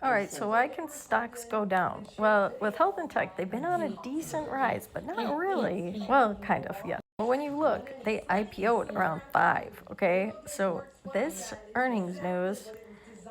All right, so why can stocks go down? Well, with health and tech, they've been on a decent rise, but not really. Well, kind of, yes. But when you look, they IPO'd around 5, okay? So this earnings news,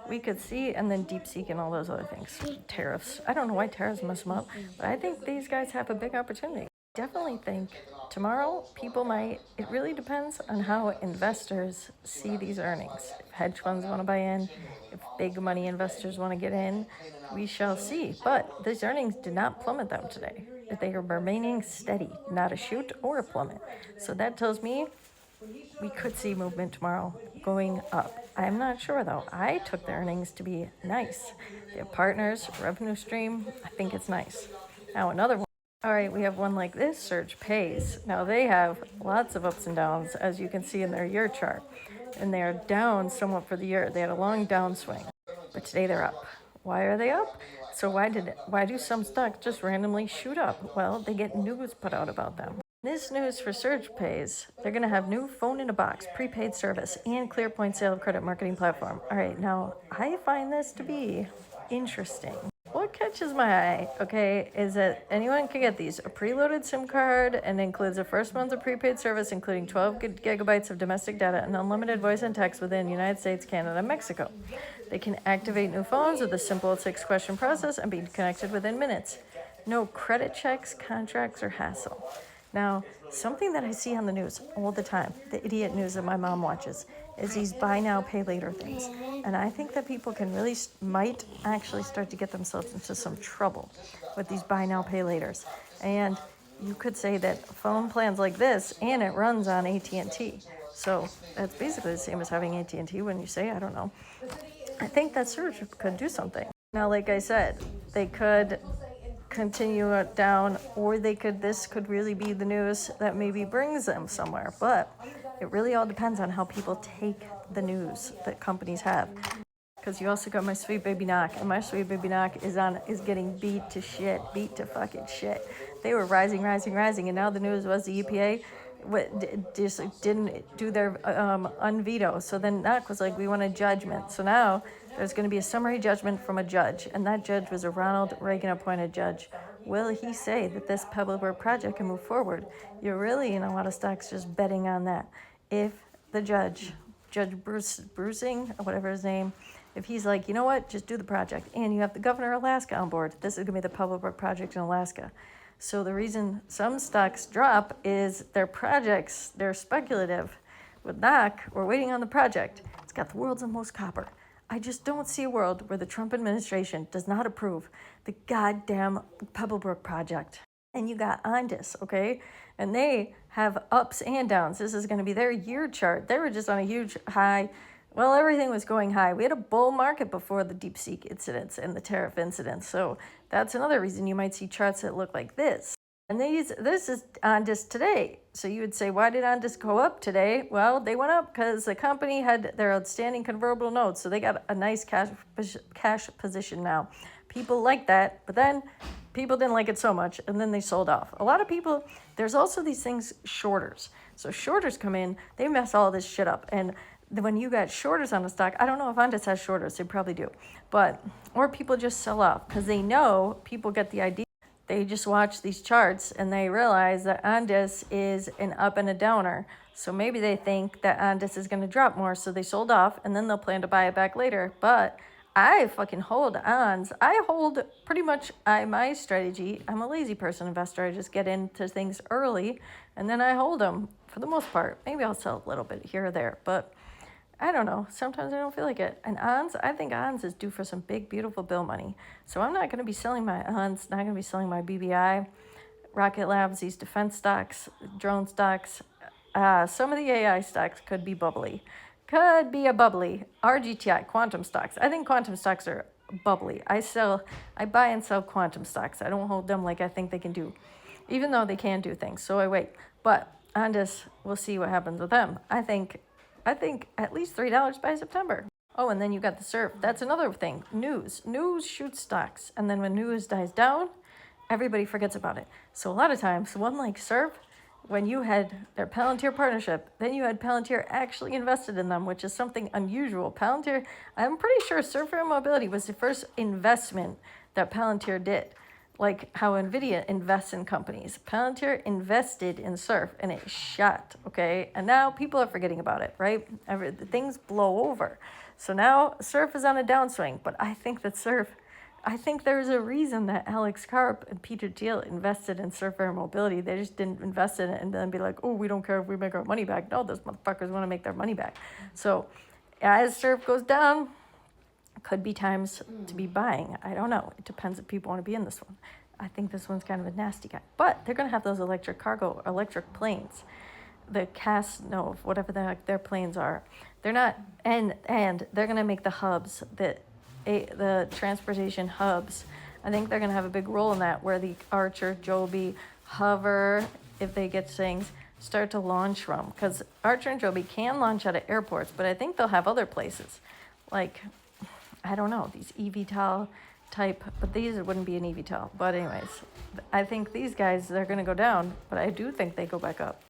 we could see, and then DeepSeek and all those other things. Tariffs. I don't know why tariffs mess them up, but I think these guys have a big opportunity. Definitely think tomorrow people might, it really depends on how investors see these earnings. If hedge funds want to buy in, if big money investors want to get in, we shall see. But these earnings did not plummet them today. They are remaining steady, not a shoot or a plummet. So that tells me we could see movement tomorrow going up. I'm not sure though. I took the earnings to be nice. They have partners, revenue stream. I think it's nice. Now another one. All right, we have one like this, Surge Pays. Now they have lots of ups and downs, as you can see in their year chart. And they are down somewhat for the year. They had a long downswing, but today they're up. Why are they up? So why do some stocks just randomly shoot up? Well, they get news put out about them. This news for Surge Pays, they're going to have new phone in a box, prepaid service, and ClearPoint sale credit marketing platform. All right, now I find this to be interesting. What catches my eye, okay, is that anyone can get these. A preloaded SIM card and includes a first month of prepaid service, including 12 gigabytes of domestic data and unlimited voice and text within the United States, Canada, and Mexico. They can activate new phones with a simple 6-question process and be connected within minutes. No credit checks, contracts, or hassle. Now, something that I see on the news all the time, the idiot news that my mom watches, is these buy now, pay later things. And I think that people might actually start to get themselves into some trouble with these buy now, pay laters. And you could say that phone plans like this, and it runs on AT&T. So that's basically the same as having AT&T when you say, I don't know. I think that Surge could do something. Now, like I said, they could continue it down, or this could really be the news that maybe brings them somewhere. But it really all depends on how people take the news that companies have. Because you also got my sweet baby knock, and my sweet baby knock is getting beat to fucking shit. They were rising, and now the news was the EPA just didn't do their unveto. So then NOC was like, we want a judgment. So now there's going to be a summary judgment from a judge, and that judge was a Ronald Reagan appointed judge. Will he say that this Pebblebrook project can move forward? You're really in a lot of stocks just betting on that. If the Judge Bruising, or whatever his name, if he's like, you know what, just do the project, and you have the governor of Alaska on board, this is going to be the Pebblebrook project in Alaska. So the reason some stocks drop is their projects, they're speculative. With NOC, we're waiting on the project. It's got the world's most copper. I just don't see a world where the Trump administration does not approve the goddamn Pebblebrook project. And you got Ondas, okay? And they have ups and downs. This is going to be their year chart. They were just on a huge high. Well, everything was going high. We had a bull market before the DeepSeek incidents and the tariff incidents. So that's another reason you might see charts that look like this. And this is Ondas today. So you would say, why did Ondas go up today? Well, they went up because the company had their outstanding convertible notes. So they got a nice cash position now. People like that, but then people didn't like it so much, and then they sold off. A lot of people, there's also these things, shorters. So shorters come in, they mess all this shit up. And when you got shorters on a stock, I don't know if Ondas has shorters, they probably do. Or people just sell off because they know people get the idea. They just watch these charts and they realize that Ondas is an up and a downer. So maybe they think that Ondas is going to drop more, so they sold off, and then they'll plan to buy it back later. But I fucking hold ons. I hold pretty much my strategy. I'm a lazy person investor. I just get into things early, and then I hold them for the most part. Maybe I'll sell a little bit here or there, but I don't know. Sometimes I don't feel like it. And ONS, I think ONS is due for some big, beautiful bill money. So I'm not going to be selling my ONS, not going to be selling my BBI, Rocket Labs, these defense stocks, drone stocks. Some of the AI stocks could be bubbly. Could be a bubbly. RGTI, quantum stocks. I think quantum stocks are bubbly. I buy and sell quantum stocks. I don't hold them like I think they can do, even though they can do things. So I wait. But Ondas, we'll see what happens with them. I think at least $3 by September. Oh, and then you got the SERV. That's another thing. News shoots stocks. And then when news dies down, everybody forgets about it. So a lot of times, one like SERV, when you had their Palantir partnership, then you had Palantir actually invested in them, which is something unusual. Palantir, I'm pretty sure Surf Air Mobility was the first investment that Palantir did. Like how Nvidia invests in companies. Palantir invested in Surf and it shot, okay? And now people are forgetting about it, right? Things blow over. So now Surf is on a downswing, but I think there's a reason that Alex Karp and Peter Thiel invested in Surf Air Mobility. They just didn't invest in it and then be like, oh, we don't care if we make our money back. No, those motherfuckers want to make their money back. So as Surf goes down, could be times to be buying. I don't know. It depends if people want to be in this one. I think this one's kind of a nasty guy. But they're going to have those electric planes. The Casno, whatever the heck their planes are. They're not, and they're going to make the hubs, the transportation hubs. I think they're going to have a big role in that, where the Archer, Joby, Hover, if they get things, start to launch from. Because Archer and Joby can launch out of airports, but I think they'll have other places. Like, I don't know, these eVTOL type, but these wouldn't be an eVTOL. But anyways, I think these guys, they're going to go down, but I do think they go back up.